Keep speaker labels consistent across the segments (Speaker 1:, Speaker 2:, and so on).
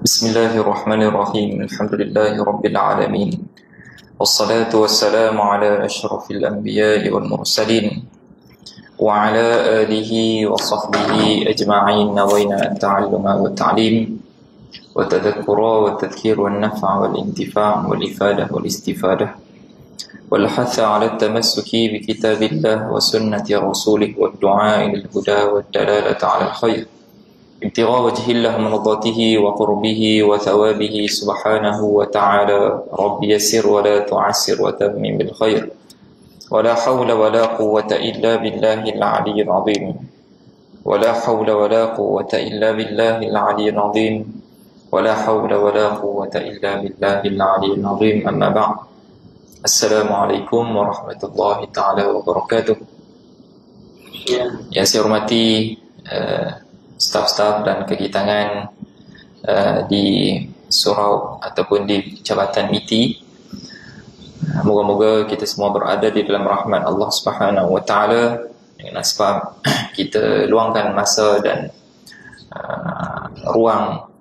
Speaker 1: بسم الله الرحمن الرحيم. الحمد لله رب العالمين، والصلاة والسلام على أشرف الأنبياء والمرسلين وعلى آله وصحبه أجمعين. نوينا التعلم والتعليم والتذكر والتذكير والنفع والانتفاع والإفادة والاستفادة والحث على التمسك بكتاب الله وسنة رسوله والدعاء للهدى والدلالة على الخير، ابتغاء وجه الله مرضاته وقربه وثوابه سبحانه وتعالى. رب يسر ولا تعسر وتمم بالخير، ولا حول ولا قوة إلا بالله العلي العظيم، ولا حول ولا قوة إلا بالله العلي العظيم، ولا حول ولا قوة إلا بالله العلي العظيم. أما بعد، Assalamualaikum warahmatullahi ta'ala wabarakatuh. Yang saya hormati staf-staf dan kegitangan di surau ataupun di Jabatan MITI. Moga-moga kita semua berada di dalam rahmat Allah Subhanahu wa taala dengan sebab kita luangkan masa dan ruang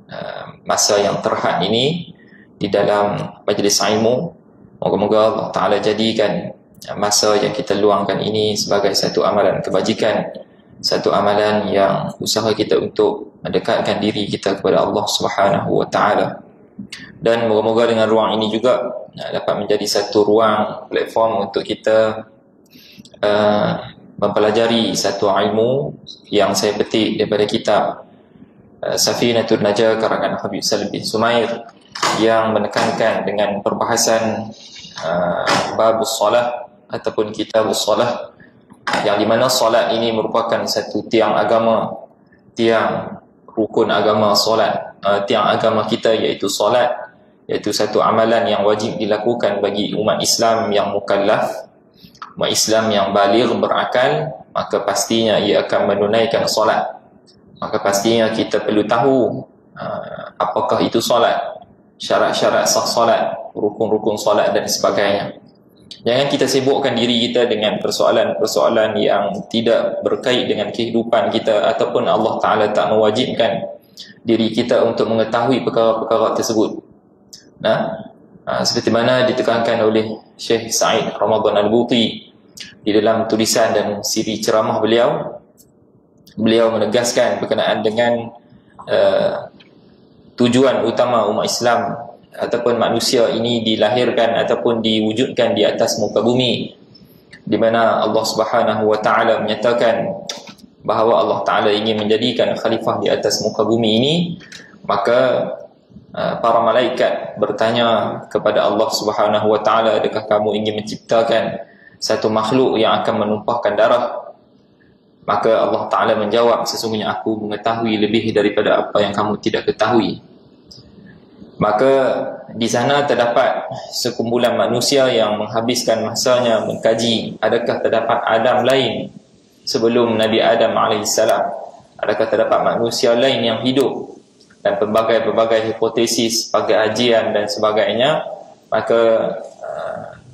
Speaker 1: masa yang terhad ini di dalam majlis ilmu. Moga-moga Allah Ta'ala jadikan masa yang kita luangkan ini sebagai satu amalan kebajikan, satu amalan yang usaha kita untuk mendekatkan diri kita kepada Allah Subhanahu wa Ta'ala. Dan moga-moga dengan ruang ini juga dapat menjadi satu ruang platform untuk kita mempelajari satu ilmu yang saya petik daripada kitab Safinatul Najah karangan Habib Salim bin Sumair, yang menekankan dengan perbahasan babus solah ataupun kitabus solah, yang di mana solat ini merupakan satu tiang agama, tiang rukun agama solat, tiang agama kita iaitu solat, iaitu satu amalan yang wajib dilakukan bagi umat Islam yang mukallaf, umat Islam yang baligh berakal. Maka pastinya ia akan menunaikan solat. Maka pastinya kita perlu tahu apakah itu solat, syarat-syarat sah solat, rukun-rukun solat dan sebagainya. Jangan kita sibukkan diri kita dengan persoalan-persoalan yang tidak berkait dengan kehidupan kita, ataupun Allah Ta'ala tak mewajibkan diri kita untuk mengetahui perkara-perkara tersebut. Seperti mana ditekankan oleh Syekh Sa'id Ramadan Al-Buti di dalam tulisan dan siri ceramah beliau. Beliau menegaskan berkenaan dengan tujuan utama umat Islam ataupun manusia ini dilahirkan ataupun diwujudkan di atas muka bumi, di mana Allah Subhanahu wa taala menyatakan bahawa Allah Taala ingin menjadikan khalifah di atas muka bumi ini. Maka para malaikat bertanya kepada Allah Subhanahu wa taala, adakah kamu ingin menciptakan satu makhluk yang akan menumpahkan darah? Maka Allah Ta'ala menjawab, sesungguhnya aku mengetahui lebih daripada apa yang kamu tidak ketahui. Maka di sana terdapat sekumpulan manusia yang menghabiskan masanya mengkaji, adakah terdapat Adam lain sebelum Nabi Adam AS? Adakah terdapat manusia lain yang hidup? Dan pelbagai hipotesis, pengajian dan sebagainya. Maka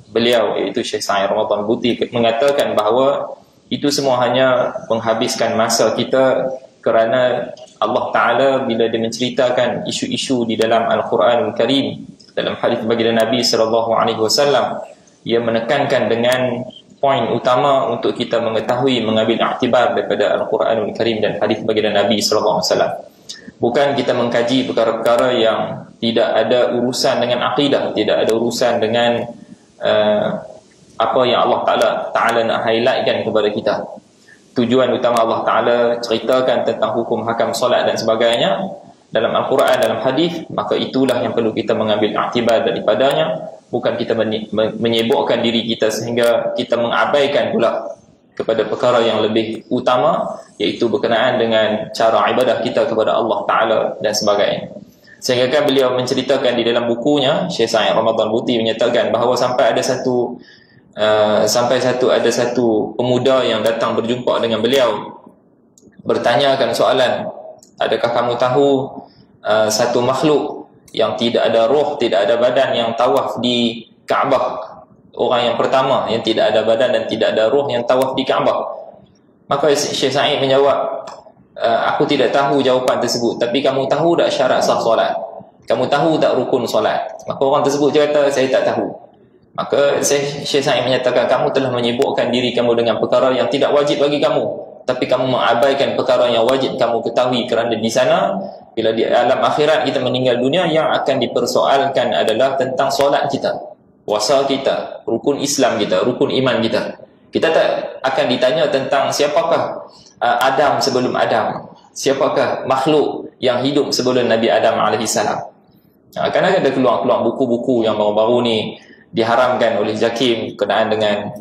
Speaker 1: beliau, iaitu Syekh Sa'id Ramadan Buti, mengatakan bahawa itu semua hanya menghabiskan masa kita, kerana Allah Ta'ala bila dia menceritakan isu-isu di dalam Al-Quranul Karim, dalam hadis baginda Nabi SAW, ia menekankan dengan poin utama untuk kita mengetahui, mengambil iktibar daripada Al-Quranul Karim dan hadis baginda Nabi SAW. Bukan kita mengkaji perkara-perkara yang tidak ada urusan dengan akidah, tidak ada urusan dengan apa yang Allah Ta'ala nak highlightkan kepada kita. Tujuan utama Allah Ta'ala ceritakan tentang hukum hakam solat dan sebagainya dalam Al-Quran, dalam hadis. Maka itulah yang perlu kita mengambil iktibar daripadanya. Bukan kita menyibukkan diri kita sehingga kita mengabaikan pula kepada perkara yang lebih utama, iaitu berkenaan dengan cara ibadah kita kepada Allah Ta'ala dan sebagainya. Sehingga kan beliau menceritakan di dalam bukunya, Syekh Sa'id Ramadan Buti menyatakan bahawa sampai ada satu pemuda yang datang berjumpa dengan beliau, bertanyakan soalan, adakah kamu tahu satu makhluk yang tidak ada roh, tidak ada badan, yang tawaf di Kaabah? Orang yang pertama yang tidak ada badan dan tidak ada roh yang tawaf di Kaabah. Maka Syekh Sa'id menjawab, aku tidak tahu jawapan tersebut, tapi kamu tahu tak syarat sah solat? Kamu tahu tak rukun solat? Maka orang tersebut dia kata, saya tak tahu. Maka Syekh Sa'id menyatakan, kamu telah menyibukkan diri kamu dengan perkara yang tidak wajib bagi kamu, tapi kamu mengabaikan perkara yang wajib kamu ketahui, kerana di sana bila di alam akhirat kita meninggal dunia, yang akan dipersoalkan adalah tentang solat kita, puasa kita, rukun Islam kita, rukun iman kita. Kita tak akan ditanya tentang siapakah Adam sebelum Adam, siapakah makhluk yang hidup sebelum Nabi Adam AS. Akan ada keluar buku-buku yang baru-baru ni diharamkan oleh JAKIM berkenaan dengan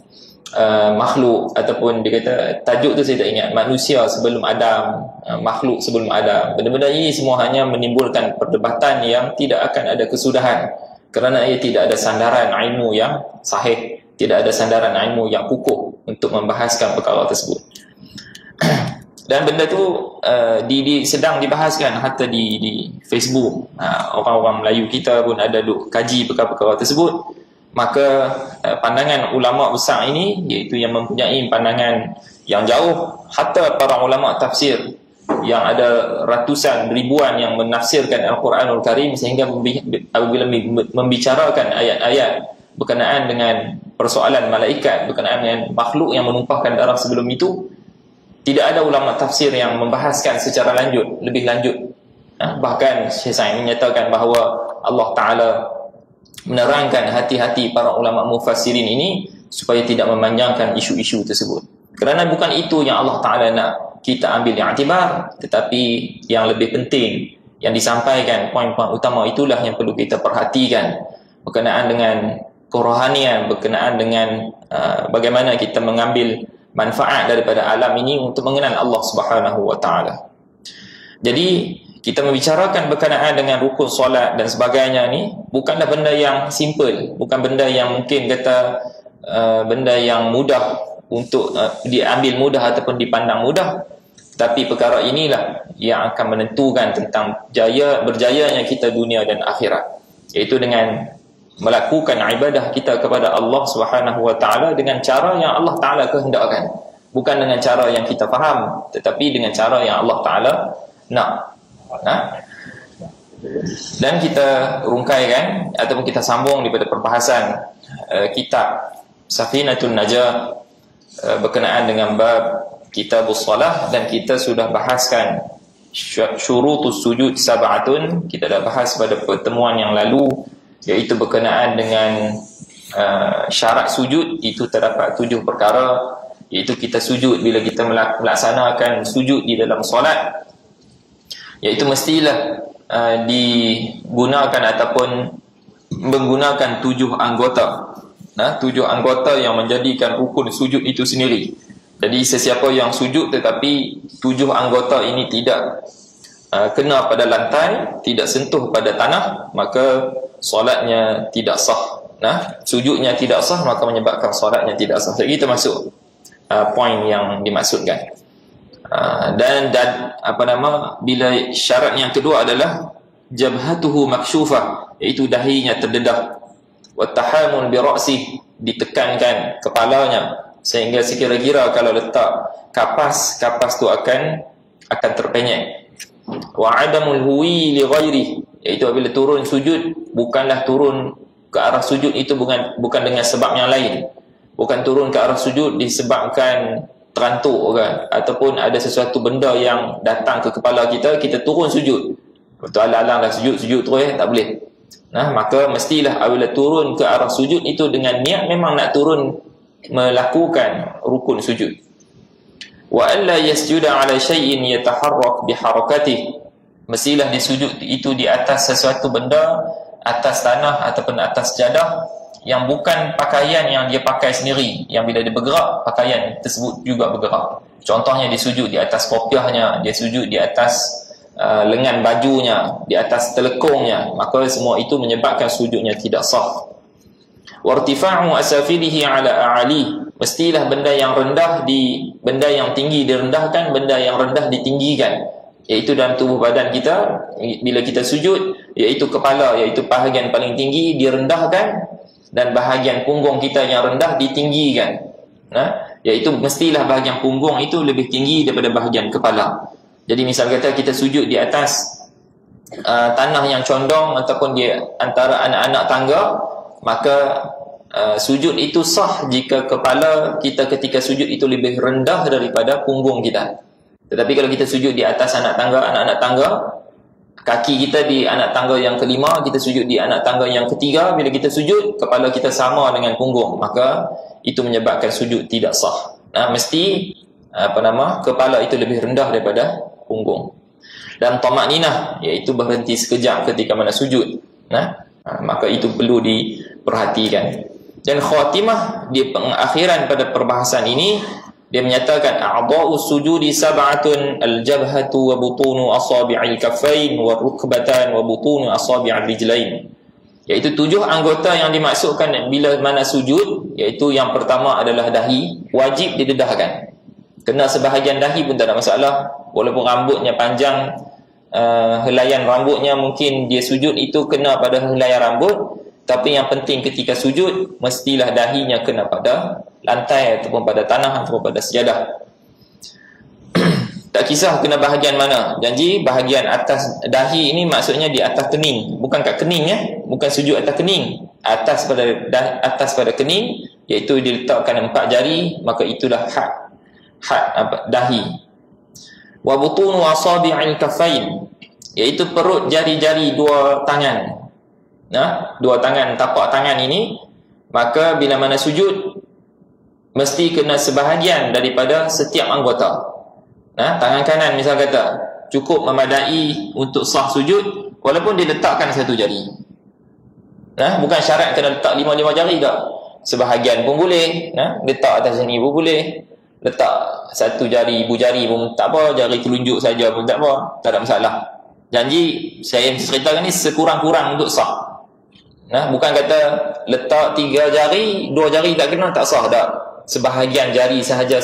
Speaker 1: makhluk, ataupun dia kata tajuk tu saya tak ingat, manusia sebelum Adam, makhluk sebelum Adam. Benda-benda ini semua hanya menimbulkan perdebatan yang tidak akan ada kesudahan, kerana ia tidak ada sandaran ilmu yang sahih, tidak ada sandaran ilmu yang kukuh untuk membahaskan perkara tersebut. Dan benda tu sedang dibahaskan hatta di Facebook. Orang-orang Melayu kita pun ada duk kaji perkara-perkara tersebut. Maka pandangan ulama besar ini, iaitu yang mempunyai pandangan yang jauh, hatta para ulama tafsir yang ada ratusan ribuan yang menafsirkan Al-Quranul Karim, sehingga apabila membicarakan ayat-ayat berkenaan dengan persoalan malaikat, berkenaan dengan makhluk yang menumpahkan darah sebelum itu, tidak ada ulama tafsir yang membahaskan secara lebih lanjut. Bahkan Syekh Sa'id menyatakan bahawa Allah Ta'ala menerangkan hati-hati para ulama mufassirin ini supaya tidak memanjangkan isu-isu tersebut, kerana bukan itu yang Allah Ta'ala nak kita ambil i'tibar, tetapi yang lebih penting yang disampaikan, poin-poin utama itulah yang perlu kita perhatikan berkenaan dengan kerohanian, berkenaan dengan bagaimana kita mengambil manfaat daripada alam ini untuk mengenal Allah Subhanahu wa Ta'ala. Jadi kita membicarakan berkenaan dengan rukun solat dan sebagainya ni bukanlah benda yang simple, bukan benda yang mungkin kata benda yang mudah untuk diambil mudah ataupun dipandang mudah. Tapi perkara inilah yang akan menentukan tentang berjayanya kita dunia dan akhirat, iaitu dengan melakukan ibadah kita kepada Allah Subhanahu wa Ta'ala dengan cara yang Allah Ta'ala kehendakkan, bukan dengan cara yang kita faham, tetapi dengan cara yang Allah Ta'ala nak. Dan kita rungkaikan ataupun kita sambung daripada perbahasan kitab Safinatun Najah berkenaan dengan bab Kitabus Salah, dan kita sudah bahaskan syurutus sujud sab'atun. Kita dah bahas pada pertemuan yang lalu, iaitu berkenaan dengan syarat sujud. Itu terdapat 7 perkara, iaitu kita sujud bila kita melaksanakan sujud di dalam solat, iaitu mestilah digunakan ataupun menggunakan 7 anggota. 7 anggota yang menjadikan rukun sujud itu sendiri. Jadi sesiapa yang sujud tetapi 7 anggota ini tidak kena pada lantai, tidak sentuh pada tanah, maka solatnya tidak sah. Sujudnya tidak sah, maka menyebabkan solatnya tidak sah. Jadi kita masuk poin yang dimaksudkan. Dan bila syarat yang kedua adalah jabhatuhu maksyufah, iaitu dahinya terdedah, wa tahamul bi ra'si, ditekankan kepalanya sehingga sekira-kira kalau letak kapas tu akan terpenyek. Wa adamul huwi li ghairi, iaitu apabila turun sujud, bukanlah turun ke arah sujud itu bukan dengan sebab yang lain, bukan turun ke arah sujud disebabkan terantuk kan, ataupun ada sesuatu benda yang datang ke kepala kita turun sujud. Betul, alang-alang dah sujud terus, tak boleh. Maka mestilah apabila turun ke arah sujud itu dengan niat memang nak turun melakukan rukun sujud. Wa alla yasjuda ala syai'in yataharrak biharakatihi, mestilah disujud itu di atas sesuatu benda, atas tanah ataupun atas jadah, yang bukan pakaian yang dia pakai sendiri, yang bila dia bergerak pakaian tersebut juga bergerak. Contohnya dia sujud di atas kopiahnya, dia sujud di atas lengan bajunya, di atas telekungnya, maka semua itu menyebabkan sujudnya tidak sah. Wartifa'u asafilihi ala a'ali, mestilah benda yang tinggi direndahkan, benda yang rendah ditinggikan, iaitu dalam tubuh badan kita bila kita sujud, iaitu kepala, iaitu bahagian paling tinggi direndahkan, dan bahagian punggung kita yang rendah ditinggikan. Iaitu mestilah bahagian punggung itu lebih tinggi daripada bahagian kepala. Jadi misal kata kita sujud di atas tanah yang condong ataupun di antara anak-anak tangga, maka sujud itu sah jika kepala kita ketika sujud itu lebih rendah daripada punggung kita. Tetapi kalau kita sujud di atas anak-anak tangga, kaki kita di anak tangga yang kelima, kita sujud di anak tangga yang ketiga, bila kita sujud kepala kita sama dengan punggung, maka itu menyebabkan sujud tidak sah. Mesti kepala itu lebih rendah daripada punggung. Dan tamakninah, iaitu berhenti sekejap ketika mana sujud, maka itu perlu diperhatikan. Dan khatimah di pengakhiran pada perbahasan ini, dia menyatakan a'dha'u sujudi sab'atun al-jabhatu wa butunu asabi'il kaffain wa rukbatan wa butunu asabi'il rijlain. Iaitu 7 anggota yang dimaksudkan bila mana sujud, iaitu yang pertama adalah dahi, wajib didedahkan. Kena sebahagian dahi pun tak ada masalah, walaupun rambutnya panjang, helaian rambutnya mungkin dia sujud itu kena pada helaian rambut, tapi yang penting ketika sujud mestilah dahinya kena pada lantai ataupun pada tanah ataupun pada sejadah. Tak kisah kena bahagian mana. Janji bahagian atas dahi ini maksudnya di atas kening, bukan kat kening, bukan sujud atas kening, atas pada kening, iaitu diletakkan 4 jari, maka itulah dahi. Wa butunu asabi'il kaffain, iaitu perut jari-jari 2 tangan. Dua tangan, tapak tangan ini, maka bila mana sujud mesti kena sebahagian daripada setiap anggota. Tangan kanan misal kata cukup memadai untuk sah sujud walaupun diletakkan 1 jari. Bukan syarat kena letak 5 jari tak. Sebahagian pun boleh, letak atas sini pun boleh, letak 1 jari, ibu jari pun tak apa, jari telunjuk saja pun tak apa, tak ada masalah. Janji saya ceritakan ni sekurang-kurang untuk sah. Bukan kata letak 3 jari, 2 jari tak kena, tak sah tak. Sebahagian jari sahaja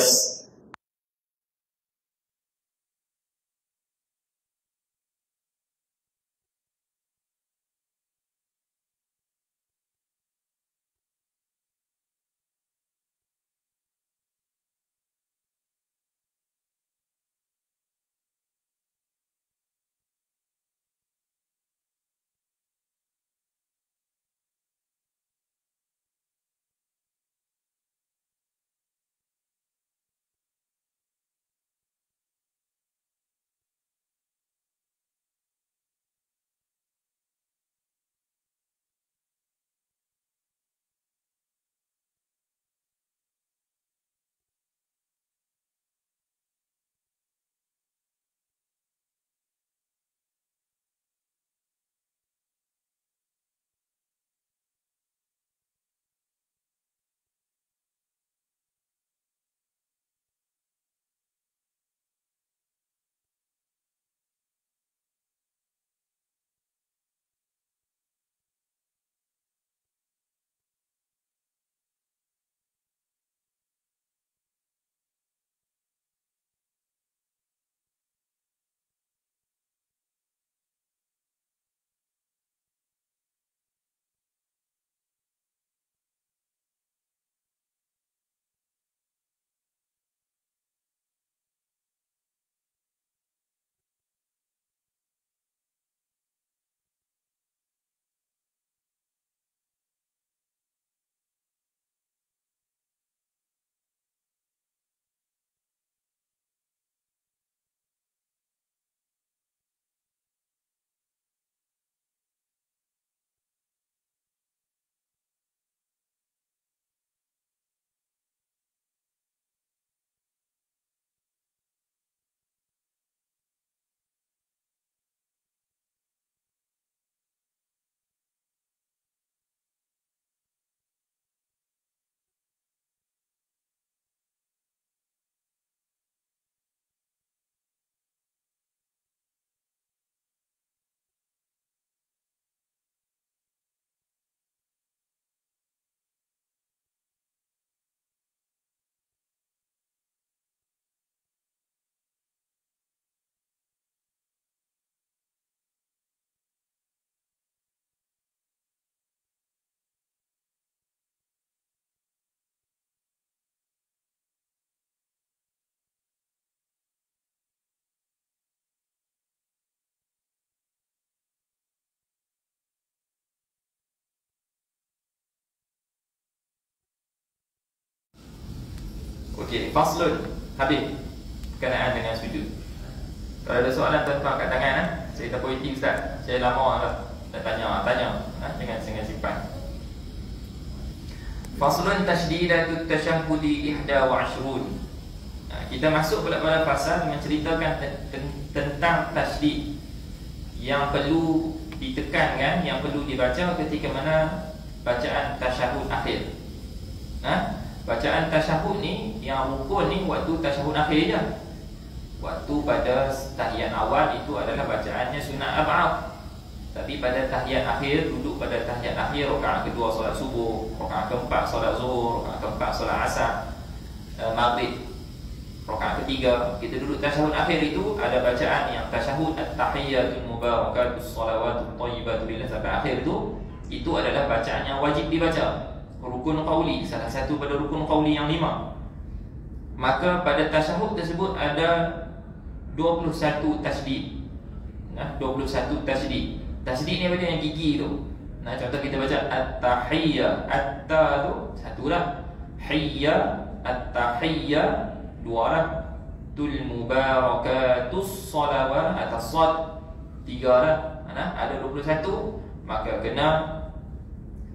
Speaker 1: Okey, faslun. Habis berkenaan dengan sujud. Kalau ada soalan tuan-tuan angkat tangan. Saya tak punya Ustaz. Saya lama dah tanya. Jangan simpan. Faslun tashdidatut tashahhudi 21. Kita masuk pula pada fasal menceritakan tentang tasydid yang perlu ditekankan, yang perlu dibaca ketika mana bacaan tasyahud akhir. Bacaan tasyahud ni, yang rukun ni waktu tasyahud akhir je. Waktu pada tahiyat awal itu adalah bacaannya sunat arba'ah. Tapi pada tahiyat akhir, duduk pada tahiyat akhir, rakaat kedua solat subuh, rakaat keempat solat zuhur, rakaat keempat solat asar, maghrib, rakaat ketiga, kita duduk tasyahud akhir itu ada bacaan yang tasyahud at-tahiyyatul mubarakatus shalawatut thayyibatu lillah sampai akhir itu adalah bacaan yang wajib dibaca. Rukun qauli, salah satu pada rukun qauli yang 5. Maka pada tasyahud tersebut ada 21 tasydid. 21 tasydid. Tasydid ni apa dia, yang gigi tu. Contoh kita baca at-tahiyya, at-ta tu satu dah. Hayya, at-tahiyya dua dah. Tul mubarakatus salawat atas sad tiga dah. Ada 21. Maka kena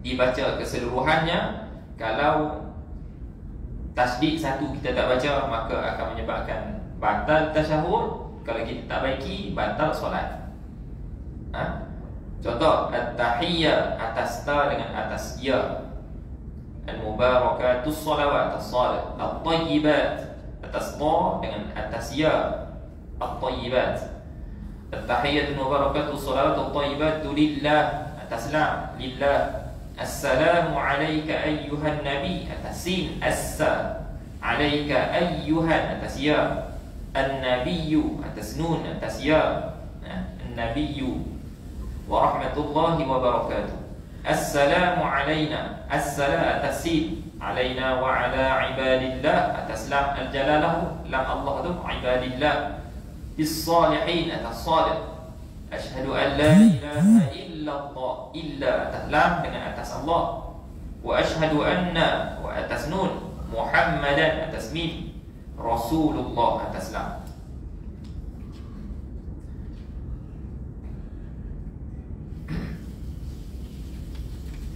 Speaker 1: dibaca keseluruhannya. Kalau tasydid satu kita tak baca, maka akan menyebabkan batal tasyahud. Kalau kita tak baiki, batal solat. Contoh, at-tahiyya atas ta dengan atas ya, al-mubarakatus salawat atas sad, at-tayyibat atas ta dengan atas ya, at-tayyibat. At-tahiyyatul mubarakatus salawat at-tayyibat lillah atas lam, lillah. Assalamu alayka ayyuhan nabi atas sin, assa alayka ayyuhan atas ya, an-nabiyyu atas nun atas ya, an-nabiyyu wa rahmatullahi wa barakatuh. Assalamu alayna, as-salam atas sin, alayna wa ala ibadillah atas lam al-jalalah, lam Allah tu ibadillah. Bis-salihin atas salih. Asyhadu an la ilaha illallah, illa atas lam dengan atas Allah. Wa asyhadu anna wa atas nun, Muhammadan atas mim, Rasulullah atas lam.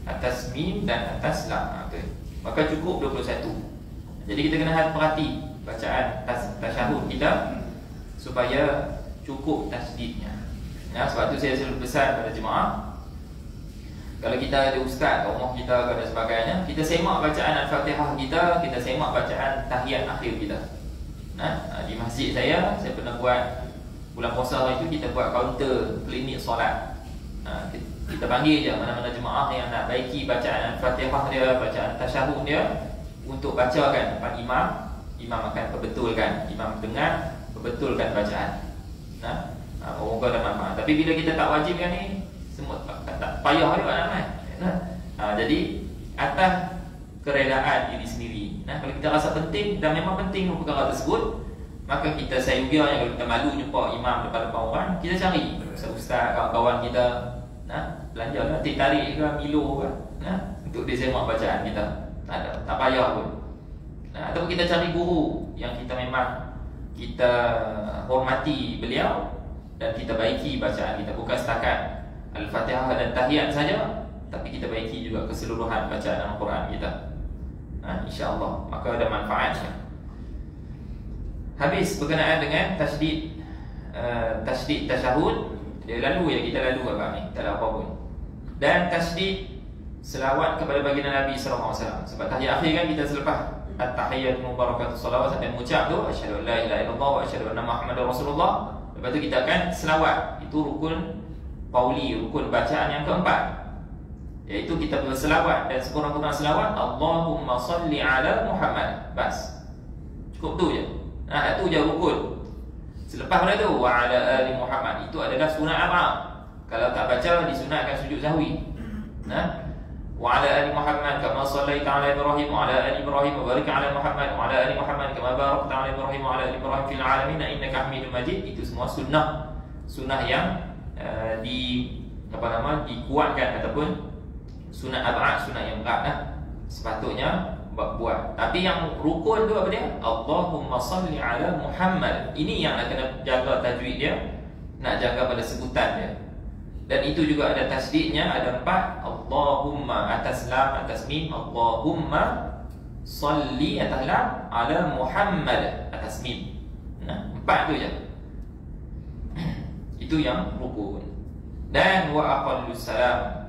Speaker 1: Atas mim dan atas lam. Maka cukup 21. Jadi kita kena perhati bacaan tasyahud kita supaya cukup tasydidnya. Sebab tu saya selalu pesan pada jemaah, kalau kita ada ustaz kat rumah kita dan sebagainya, kita semak bacaan Al-Fatihah kita semak bacaan tahiyat akhir kita. Di masjid saya pernah buat bulan puasa itu, kita buat kaunter klinik solat. Kita panggil je mana-mana jemaah yang nak baiki bacaan Al-Fatihah dia, bacaan tasyahud dia, untuk bacakan depan imam. Imam akan perbetulkan, imam dengar, perbetulkan bacaan. Moga ada manfaat. Tapi bila kita tak wajibkan ni, semua tak payah juga nak. Jadi atas kerelaan diri sendiri. Kalau kita rasa penting dan memang penting perkara tersebut, maka kita sayugianya kalau kita malu jumpa imam depan-depan orang, kita cari ustaz, kawan-kawan kita, belanja lah, tarik ke, milo ke, untuk dia semak bacaan kita. Tak payah pun. Ataupun kita cari guru yang kita memang kita hormati beliau dan kita baiki bacaan kita, bukan setakat Al-Fatihah dan tahiyat saja, tapi kita baiki juga keseluruhan bacaan Al-Quran kita. InsyaAllah, maka ada manfaatnya. Habis berkenaan dengan tasydid tasyahud, dia lalu ya, kita lalu agak ni, tak ada apa pun. Dan tasydid selawat kepada baginda Nabi SAW. Sebab tahiyat akhir kan kita selepas at-tahiyyatul mubarakatus salawat sampai mengucap tu asyhadu an la ilaha illallah wa asyhadu anna muhammadar rasulullah. Lepas tu kita akan selawat. Itu rukun qauli, rukun bacaan yang keempat, iaitu kita berselawat dan sekurang-kurang selawat Allahumma salli ala Muhammad. Bas, cukup tu je. Itu je rukun. Selepas pada tu wa ala ali Muhammad, itu adalah sunat apa? Kalau tak baca disunatkan sujud sahwi. Wa ala ali Muhammad kama sallaita ala Ibrahim wa ala ali Ibrahim wa barik ala Muhammad wa ala ali Muhammad kama barakta ala Ibrahim wa ala ali Ibrahim fil alamin innaka Hamidum Majid. Itu semua sunnah yang dikuatkan, ataupun sunat ab'ad, sunat yang berat. Sepatutnya buat. Tapi yang rukun tu apa dia? Allahumma salli ala Muhammad. Ini yang nak kena jaga tajwid dia, nak jaga pada sebutan dia. Dan itu juga ada tasdidnya, ada 4. Allahumma atas lam, atas mim. Allahumma salli atas lam, ala Muhammad atas mim. Nah, 4 tu je. Itu yang rukun. Dan wa aqallus salam,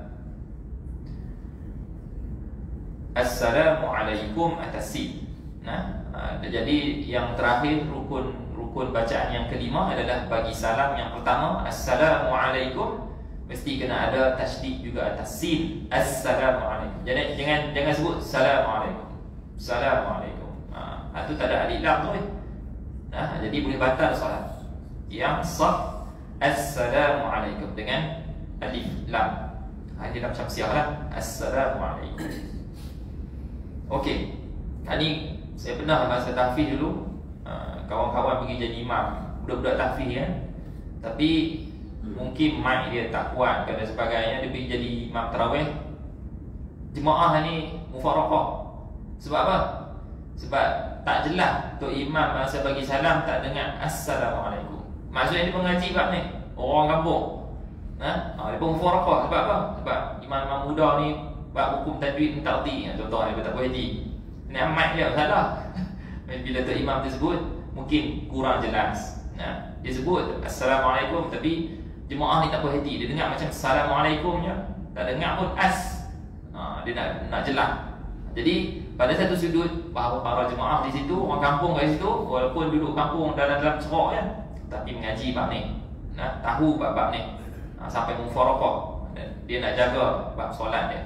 Speaker 1: Assalamualaikum atas sin. Jadi yang terakhir rukun bacaan yang kelima adalah bagi salam yang pertama Assalamualaikum, mesti kena ada tasydid juga atas sin. Assalamualaikum. Jadi jangan sebut Assalamualaikum. Assalamualaikum. Itu tak ada alif lam tu. Jadi boleh batal solat. Yang sah Assalamualaikum dengan alif lam. Alif lam syamsiah lah. Assalamualaikum. Okey, ni saya pernah masa tahfiz dulu, kawan-kawan pergi jadi imam, budak-budak tahfiz kan. Tapi mungkin mic dia tak kuat dan sebagainya, dia pergi jadi imam tarawih. Jemaah ni mufaraqah. Sebab apa? Sebab tak jelas tok imam masa bagi salam tak dengar Assalamualaikum. Maksudnya dia pengaji bab ni, orang kampung. Dia pun mufaraqah. Sebab apa? Sebab imam-imam muda ni bab hukum tajwid tarti, contohnya dia tak boleh di. Ni mic dia salah. Bila tok imam tersebut mungkin kurang jelas. Dia sebut Assalamualaikum tapi jemaah ni tak boleh hati. Dia dengar macam Assalamualaikum je, tak dengar pun dia nak jelas. Jadi pada satu sudut bahawa para jemaah di situ, orang kampung kat situ, walaupun duduk kampung dalam cerak kan, tapi mengaji bab ni, tahu bab ni, sampai mufaraqah. Dia nak jaga bab solat dia.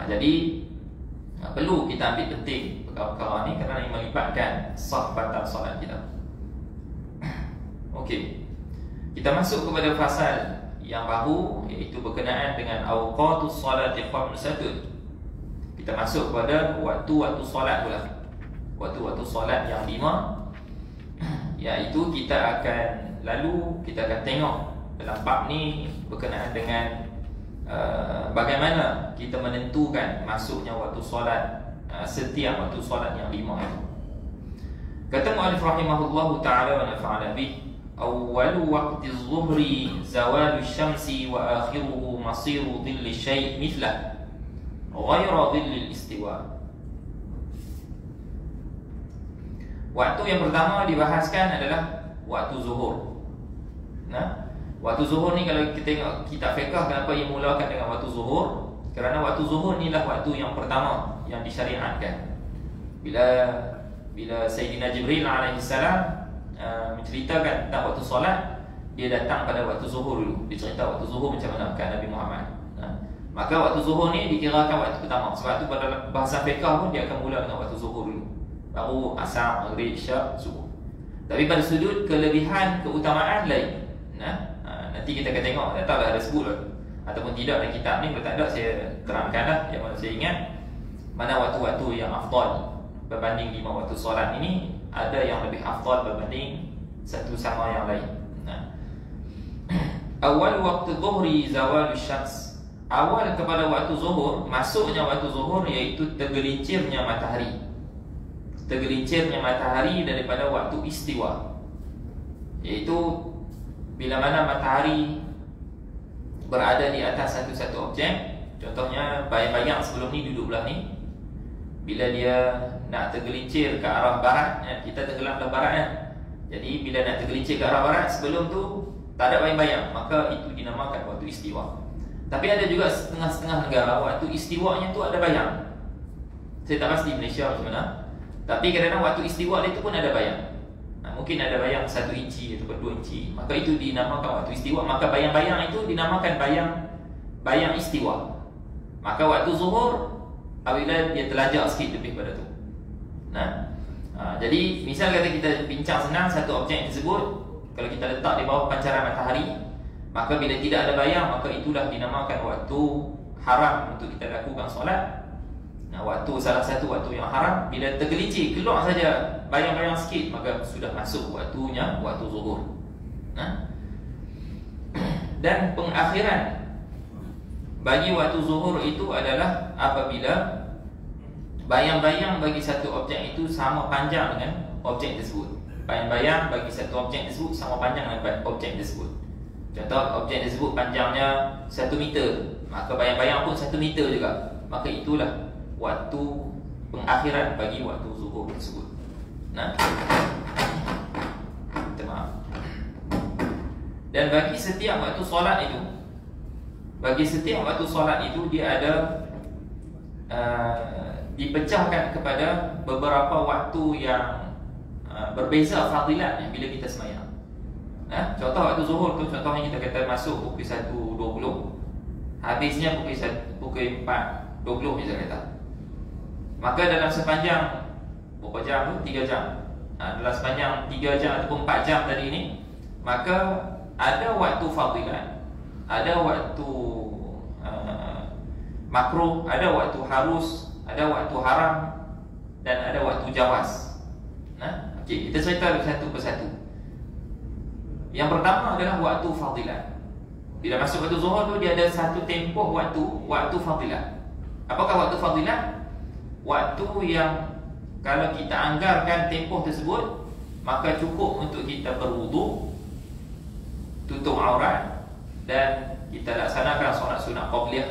Speaker 1: Jadi perlu kita ambil penting perkara-perkara ni kerana ini melibatkan sah batal solat kita. Okey, kita masuk kepada fasal yang baru, iaitu berkenaan dengan awqatus solati khamsatun. Kita masuk kepada waktu-waktu solat pula. Waktu-waktu solat yang 5, iaitu kita akan tengok dalam bab ni berkenaan dengan bagaimana kita menentukan masuknya waktu solat, setiap waktu solat yang 5 itu. Kata mu'allif rahimahullahu ta'ala wa nafa'ala bih, awwalu waqti az-zuhri zawalu syamsi wa akhiruhu masiru dhilli syai' mithlah ghaira dhilli al-istiwa. Waktu yang pertama dibahaskan adalah waktu zuhur. Waktu zuhur ni kalau kita tengok kitab fiqh, kenapa ia mulakan dengan waktu zuhur? Kerana waktu zuhur ni lah waktu yang pertama yang disyariatkan. Bila Sayyidina Jibril alaihissalam menceritakan tentang waktu solat, dia datang pada waktu zuhur dulu. Dia cerita waktu zuhur macam mana kat Nabi Muhammad. Maka waktu zuhur ni dikirakan waktu pertama. Sebab tu pada bahasa fiqh pun dia akan mula dengan waktu zuhur dulu, baru asar, maghrib, isyak, subuh. Tapi pada sudut kelebihan, keutamaan lain. Nanti kita akan tengok, tak tahu ada sebut ataupun tidak dalam kitab ni. Kalau tak ada, saya terangkan lah. Yang mana saya ingat, mana waktu-waktu yang afdal berbanding 5 waktu solat ini, ada yang lebih afdal berbanding satu sama yang lain. Awal waktu zuhri zawal syams. Awal kepada waktu zuhur, masuknya waktu zuhur, iaitu tergelincirnya matahari. Tergelincirnya matahari daripada waktu istiwa, iaitu bila mana matahari berada di atas satu-satu objek. Contohnya bayang-bayang sebelum ni duduk belah ni, bila dia nak tergelincir ke arah barat, kita tenggelam ke barat Jadi bila nak tergelincir ke arah barat, sebelum tu tak ada bayang-bayang, maka itu dinamakan waktu istiwa. Tapi ada juga setengah-setengah negara waktu istiwanya tu ada bayang. Saya tak pasti Malaysia macam mana, tapi kadang-kadang waktu istiwa itu pun ada bayang. Mungkin ada bayang 1 inci atau 2 inci, maka itu dinamakan waktu istiwa. Maka bayang-bayang itu dinamakan bayang istiwa. Maka waktu zuhur apabila dia terlajak sikit lebih pada tu. Jadi misal kata kita bincang senang satu objek tersebut, kalau kita letak di bawah pancaran matahari, maka bila tidak ada bayang, maka itulah dinamakan waktu haram untuk kita lakukan solat. Waktu salah satu waktu yang haram, bila tergelincir keluar saja bayang-bayang sikit, maka sudah masuk waktunya waktu zuhur. Dan pengakhiran bagi waktu zuhur itu adalah apabila bayang-bayang bagi satu objek itu sama panjang dengan objek tersebut. Bayang-bayang bagi satu objek tersebut sama panjang dengan objek tersebut. Contoh, objek tersebut panjangnya 1 meter, maka bayang-bayang pun 1 meter juga. Maka itulah waktu pengakhiran bagi waktu zuhur tersebut. Nah, minta maaf. Dan bagi setiap waktu solat itu, dia ada dipecahkan kepada beberapa waktu yang berbeza fadilatnya bila kita sembahyang. Contoh waktu zuhur tu, contohnya kita kata masuk pukul 1.20, habisnya pukul 4.20 kita kata. Maka dalam sepanjang berapa jam tu? 3 jam. Dalam sepanjang 3 jam ataupun 4 jam tadi ni, maka ada waktu fadilat, ada waktu makruh, ada waktu harus, ada waktu haram, dan ada waktu jawaz. Okey, kita cerita satu persatu. Yang pertama adalah waktu fadilat. Bila masuk waktu zuhur tu, dia ada satu tempoh waktu fadilat. Apakah waktu fadilat? Waktu yang kalau kita anggarkan tempoh tersebut, maka cukup untuk kita berwudu, tutup aurat, dan kita laksanakan solat sunat qabliyah,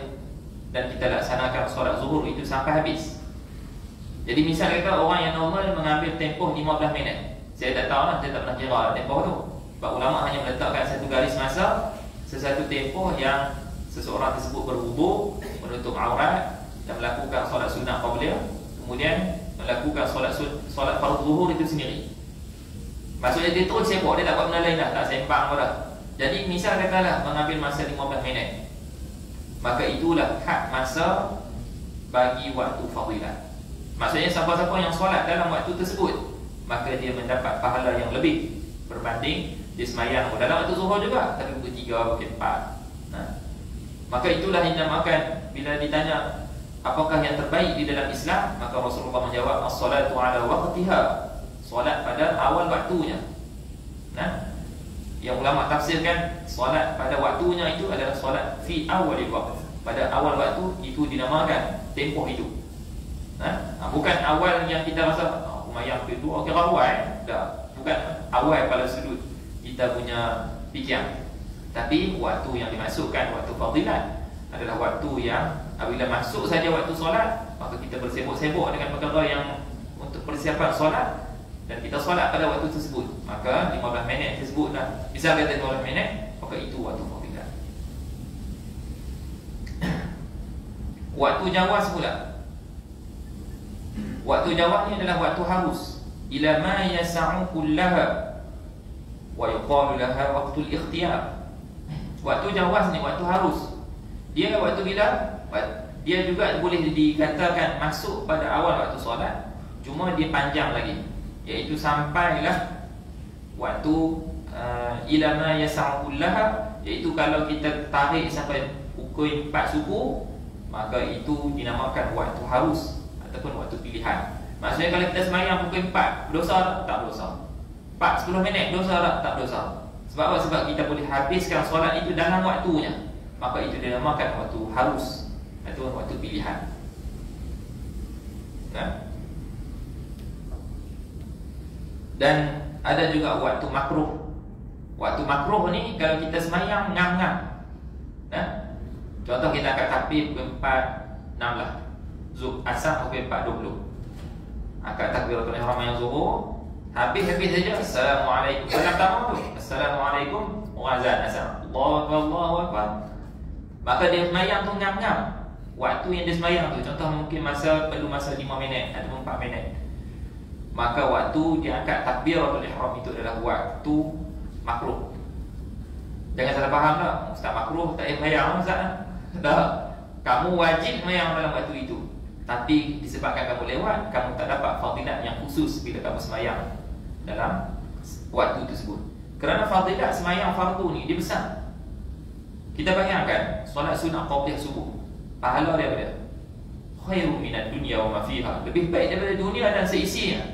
Speaker 1: dan kita laksanakan solat zuhur itu sampai habis. Jadi misal kata orang yang normal mengambil tempoh 15 minit. Saya tak tahu lah, saya tak pernah kira tempoh tu. Sebab ulama hanya meletakkan satu garis masa, sesuatu tempoh yang seseorang tersebut berwudu, menutup aurat, dan melakukan solat sunat qabliyah, kemudian melakukan solat fardu zuhur itu sendiri. Maksudnya dia terus sibuk, dia tak buat benda lain dah, tak sembang pun dah. Jadi misal katalah mengambil masa 15 minit, maka itulah had masa bagi waktu fadilat. Maksudnya siapa-siapa yang solat dalam waktu tersebut, maka dia mendapat pahala yang lebih berbanding dia semayang dalam waktu zuhur juga, tapi pukul 3, pukul 4. Maka itulah yang dinamakan, bila ditanya apakah yang terbaik di dalam Islam, maka Rasulullah menjawab, as-salatu ala waqtiha, solat pada awal waktunya. Yang ulama tafsirkan solat pada waktunya itu adalah solat fi awalil waqt, pada awal waktu itu dinamakan tempoh itu. Bukan awal yang kita rasa lumayan itu okey awal, tak, bukan awal pada sudut kita punya fikiran. Tapi waktu yang dimasukkan, waktu fadilat, adalah waktu yang apabila masuk saja waktu solat, maka kita bersibuk-sibuk dengan perkara yang untuk persiapan solat, dan kita solat pada waktu tersebut, maka 15 minit tersebutlah, bisa kata 15 minit, maka itu waktu fadilat. Waktu jawaz pula. Waktu jawaz ni adalah waktu harus, ila ma yas'u kullaha wa yuqalu laha waqtul ikhtiyar. Waktu jawaz ni waktu harus. Dia waktu bila? Dia juga boleh dikatakan masuk pada awal waktu solat, cuma dia panjang lagi, iaitu sampailah waktu ila ma yas'u kullaha, iaitu kalau kita tarik sampai pukul 4 subuh, maka itu dinamakan waktu harus ataupun waktu pilihan. Maksudnya kalau kita semayang pukul 4, berdosa tak berdosa? 4-10 minit berdosa tak berdosa? Sebab apa? Sebab kita boleh habiskan solat itu dalam waktunya, maka itu dinamakan waktu harus ataupun waktu pilihan. Dan ada juga waktu makruh. Waktu makruh ni kalau kita semayang ngam-ngam. Contoh kita angkat takbir pukul 4.6 lah, asar pukul 4.20, angkat takbiratul ihram yang zuhur, habis saja assalamualaikum, salam tamu tu assalamualaikum, azan asar, Allahu akbar. Maka dia semayang tu ngam-ngam. Waktu yang dia semayang tu, contoh mungkin perlu masa 5 minit atau 4 minit, maka waktu dia angkat takbiratul ihram itu adalah waktu makruh. Jangan salah faham tak, ustaz makruh tak payah semayang ustaz. Tak, kamu wajib semayang dalam waktu itu, tapi disebabkan kamu lewat, kamu tak dapat fadilat yang khusus bila kamu semayang dalam waktu tersebut. Kerana fadilat semayang fardu ni dia besar. Kita bayangkan solat sunat qabliyah subuh, pahala dia berapa? Khairum minad dunya wa ma fiha, lebih baik daripada dunia dan seisinya.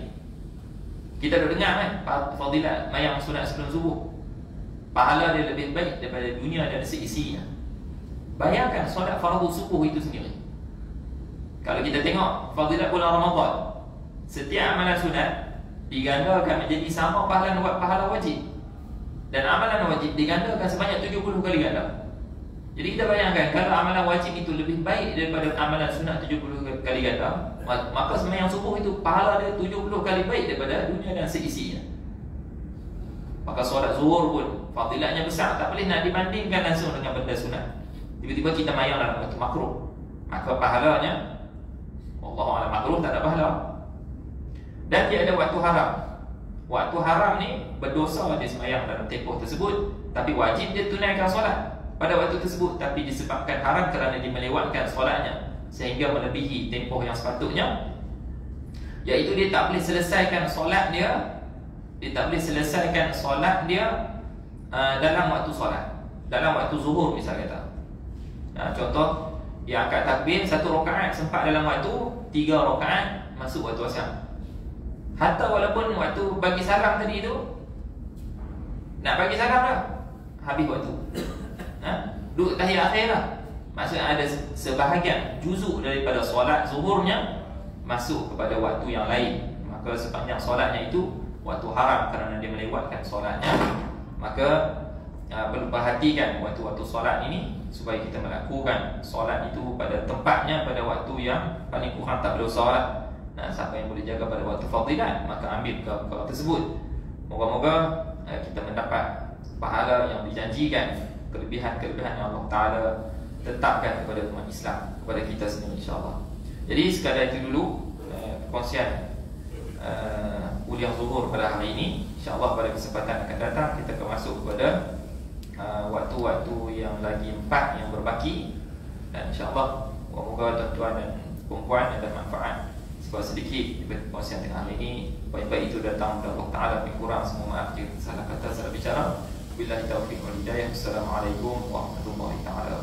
Speaker 1: Kita dah dengar kan fadilat semayang sunat sebelum subuh, pahala dia lebih baik daripada dunia dan seisinya. Bayangkan solat fardu subuh itu sendiri. Kalau kita tengok fadilat bulan Ramadan, setiap amalan sunat digandakan menjadi sama pahala wajib, dan amalan wajib digandakan sebanyak 70 kali ganda. Jadi kita bayangkan, kalau amalan wajib itu lebih baik daripada amalan sunat 70 kali ganda, maka sembahyang subuh itu pahala dia 70 kali baik daripada dunia dan seisinya. Maka solat zuhur pun fadilatnya besar, tak boleh nak dibandingkan langsung dengan benda sunat. Tiba-tiba kita mayang dalam waktu makruh, maka pahalanya Wallahu a'lam, makruh tak ada pahala. Dan dia ada waktu haram. Waktu haram ni berdosa dia sembahyang dalam tempoh tersebut, tapi wajib dia tunaikan solat pada waktu tersebut, tapi disebabkan haram kerana dia melewatkan solatnya sehingga melebihi tempoh yang sepatutnya, iaitu dia tak boleh selesaikan solat dia, dalam waktu solat, dalam waktu zuhur misal kata. Contoh, dia angkat takbir 1 rakaat sempat dalam waktu, 3 rakaat masuk waktu asar. Hatta walaupun waktu bagi salam tadi tu, nak bagi salam dah, habis waktu. Duduk tahiyat akhir lah. Maksudnya ada sebahagian juzuk daripada solat zuhurnya masuk kepada waktu yang lain. Maka sepanjang solatnya itu waktu haram kerana dia melewatkan solatnya, maka perlu perhatikan waktu-waktu solat ini supaya kita melakukan solat itu pada tempatnya, pada waktu yang paling kurang tak berdosa lah. Siapa yang boleh jaga pada waktu fadilat, maka ambil perkara tersebut. Moga-moga kita mendapat pahala yang dijanjikan, kelebihan-kelebihan yang Allah Ta'ala tetapkan kepada umat Islam, kepada kita semua insyaAllah. Jadi sekadar itu dulu perkongsian kuliah zuhur pada hari ini. InsyaAllah pada kesempatan akan datang kita akan masuk kepada waktu-waktu yang lagi 4 yang berbaki. Dan insyaAllah moga-moga tuan-tuan dan perempuan ada manfaat sebab sedikit daripada perkongsian tengah hari ini. Baik-baik itu datang dari Allah Ta'ala, lebih kurang semua maaf jika salah kata, salah bicara. Billahi taufiq wal hidayah. Assalamualaikum warahmatullahi taala.